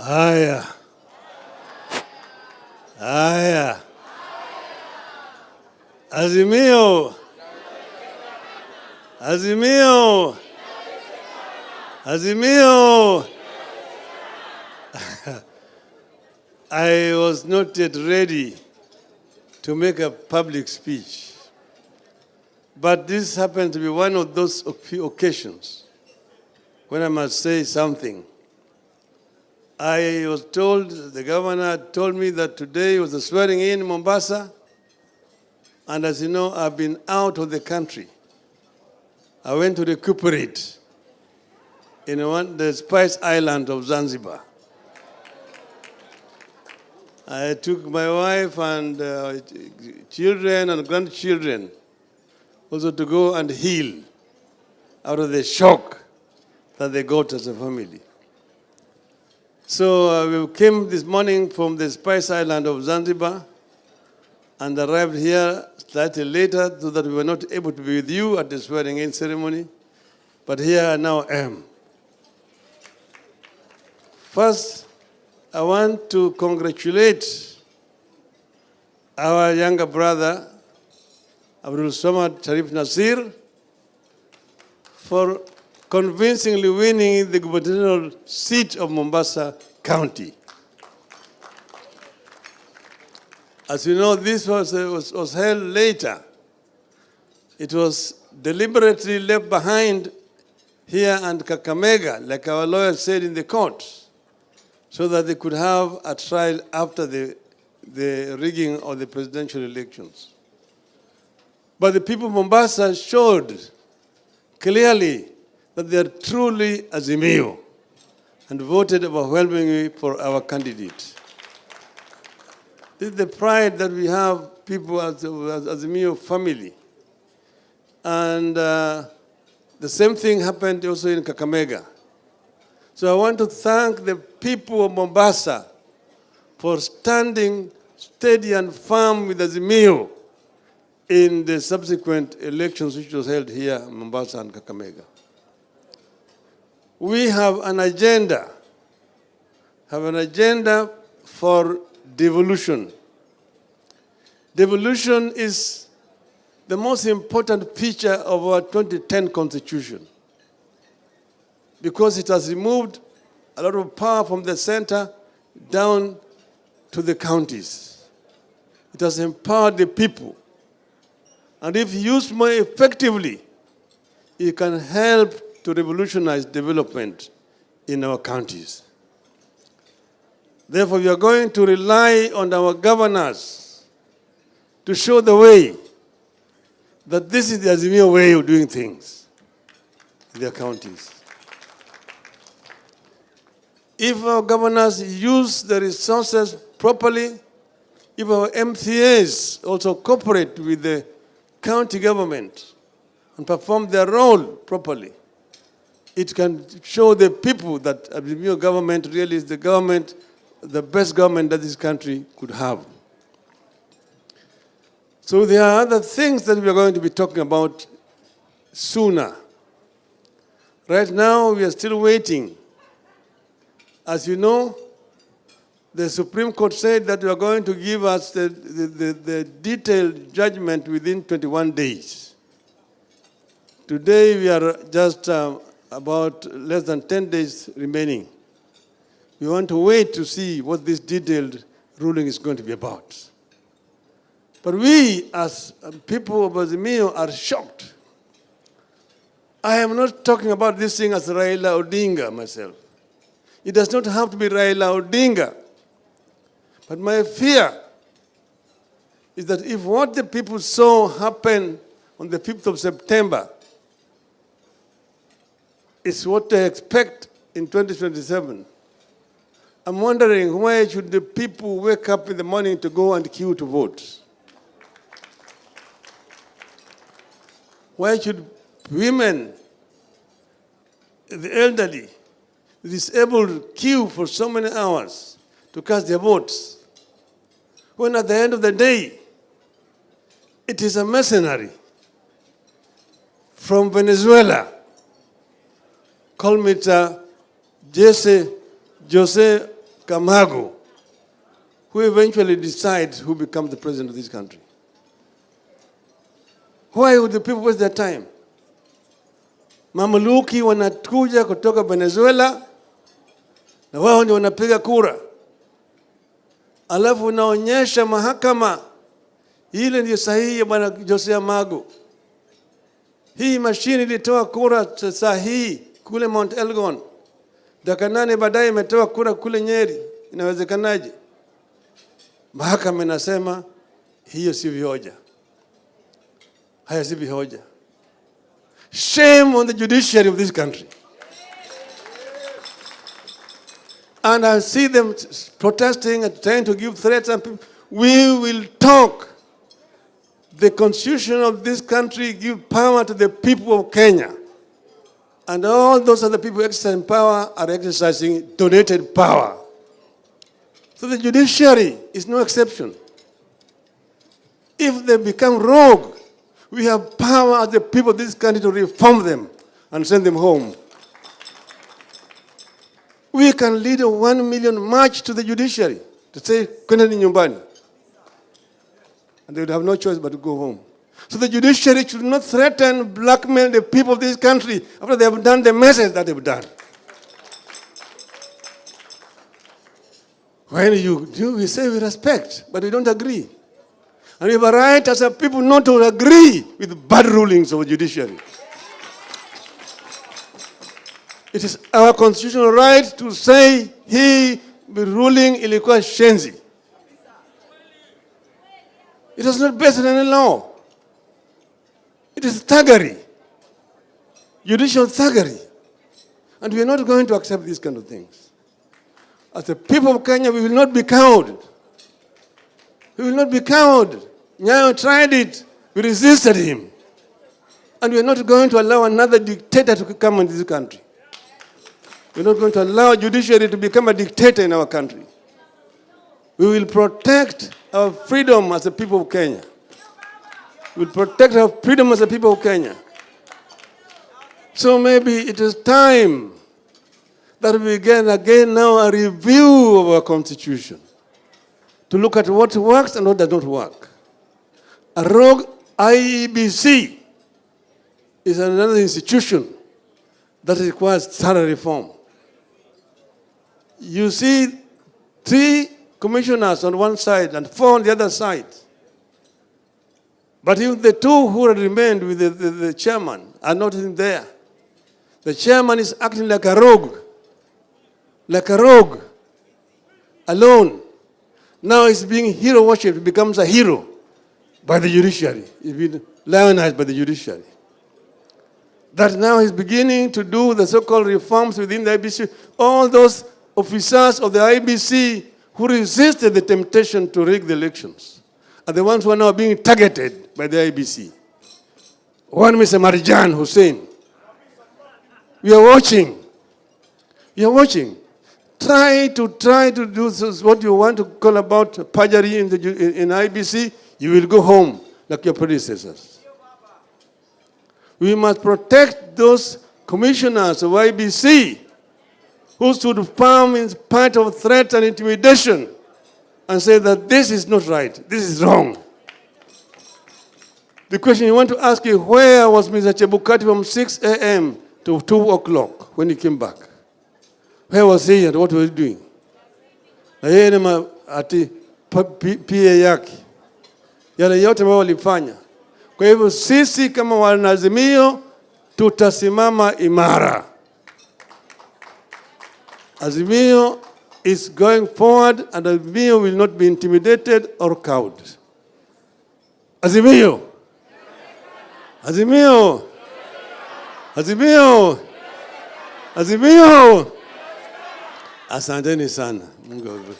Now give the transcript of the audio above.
Haya, haya, Azimio, Azimio, Azimio. I was not yet ready to make a public speech, but this happened to be one of those few occasions when I must say something. I was told, the governor told me that today was the swearing in Mombasa, and as you know, I've been out of the country. I went to recuperate in the Spice Island of Zanzibar. I took my wife and children and grandchildren also to go and heal out of the shock that they got as a family. So we came this morning from the Spice Island of Zanzibar and arrived here slightly later so that we were not able to be with you at the swearing-in ceremony. But here I now am. First, I want to congratulate our younger brother, Abdul Samad Sharif Nasir, for convincingly winning the gubernatorial seat of Mombasa County. As you know, this was held later. It was deliberately left behind here and Kakamega, like our lawyer said in the court, so that they could have a trial after the rigging of the presidential elections. But the people of Mombasa showed clearly that they are truly Azimio and voted overwhelmingly for our candidate. This is the pride that we have, people as Azimio family. And the same thing happened also in Kakamega. So I want to thank the people of Mombasa for standing steady and firm with Azimio in the subsequent elections which was held here in Mombasa and Kakamega. We have an agenda for devolution. Devolution is the most important feature of our 2010 Constitution because it has removed a lot of power from the center down to the counties. It has empowered the people. And if used more effectively, it can help to revolutionize development in our counties. Therefore, we are going to rely on our governors to show the way that this is the Azimio way of doing things in their counties. If our governors use the resources properly, if our MCAs also cooperate with the county government and perform their role properly, it can show the people that Azimio government really is the government, the best government that this country could have. So there are other things that we are going to be talking about sooner. Right now, we are still waiting. As you know, the Supreme Court said that you are going to give us the detailed judgment within 21 days. Today, we are just about less than 10 days remaining. We want to wait to see what this detailed ruling is going to be about. But we, as people of Azimio, are shocked. I am not talking about this thing as Raila Odinga myself. It does not have to be Raila Odinga. But my fear is that if what the people saw happen on the 5th of September is what they expect in 2027, I'm wondering why should the people wake up in the morning to go and queue to vote? Why should women, the elderly, the disabled queue for so many hours to cast their votes, when at the end of the day, it is a mercenary from Venezuela called Mr. Jose Kamago, who eventually decides who becomes the president of this country. Why would the people waste their time? Mamluki wanakuja kutoka Venezuela na wao ndio wanapiga kura. Alafu unaonyesha mahakama ile ndio sahihi ya bwana Josea Magu. Hii mashine ilitoa kura sahihi kule Mount Elgon. Dakika 8 baadaye imetoa kura kule Nyeri. Inawezekanaje? Mahakama inasema hiyo si hoja. Haya si hoja. Shame on the judiciary of this country. And I see them protesting and trying to give threats and people. We will talk. The constitution of this country gives power to the people of Kenya. And all those other people exercising power are exercising donated power. So the judiciary is no exception. If they become rogue, we have power as the people of this country to reform them and send them home. We can lead a 1 million march to the judiciary to say, "Kwendeni nyumbani." And they would have no choice but to go home. So the judiciary should not threaten, blackmail the people of this country after they have done the message that they've done. When you do, we say we respect, but we don't agree. And we have a right as a people not to agree with bad rulings of the judiciary. It is our constitutional right to say he be ruling ilikuwa shenzi. It is not based on any law. It is thuggery, judicial thuggery. And we are not going to accept these kind of things. As the people of Kenya, we will not be cowed. We will not be cowed. Nyayo tried it. We resisted him. And we are not going to allow another dictator to come into this country. We are not going to allow judiciary to become a dictator in our country. We will protect our freedom as the people of Kenya. We will protect our freedom as the people of Kenya. So maybe it is time that we begin again now a review of our constitution to look at what works and what does not work. A rogue IEBC is another institution that requires thorough reform. You see 3 commissioners on one side and 4 on the other side. But if the 2 who remained with the chairman are not in there, the chairman is acting like a rogue, alone. Now he's being hero worshipped, he becomes a hero by the judiciary. He's been lionized by the judiciary. That now he's beginning to do the so-called reforms within the IEBC. All those officers of the IEBC who resisted the temptation to rig the elections are the ones who are now being targeted by the IEBC. One Mr. Marjan Hussein. We are watching. We are watching. Try to do what you want to call about perjury in IEBC. You will go home like your predecessors. We must protect those commissioners of IEBC who stood firm in spite of threat and intimidation and say that this is not right, this is wrong. The question you want to ask is, where was Mr. Chebukati from 6 a.m. to 2 o'clock when he came back? Where was he and what was he doing? Na yeye ni ati PA yake. Yale yote ambao walifanya. Kwa hivyo sisi kama wanazimio tutasimama imara. Azimio is going forward and Azimio will not be intimidated or cowed. Azimio. Azimio. Azimio. Azimio. Asanteni sana. Mungu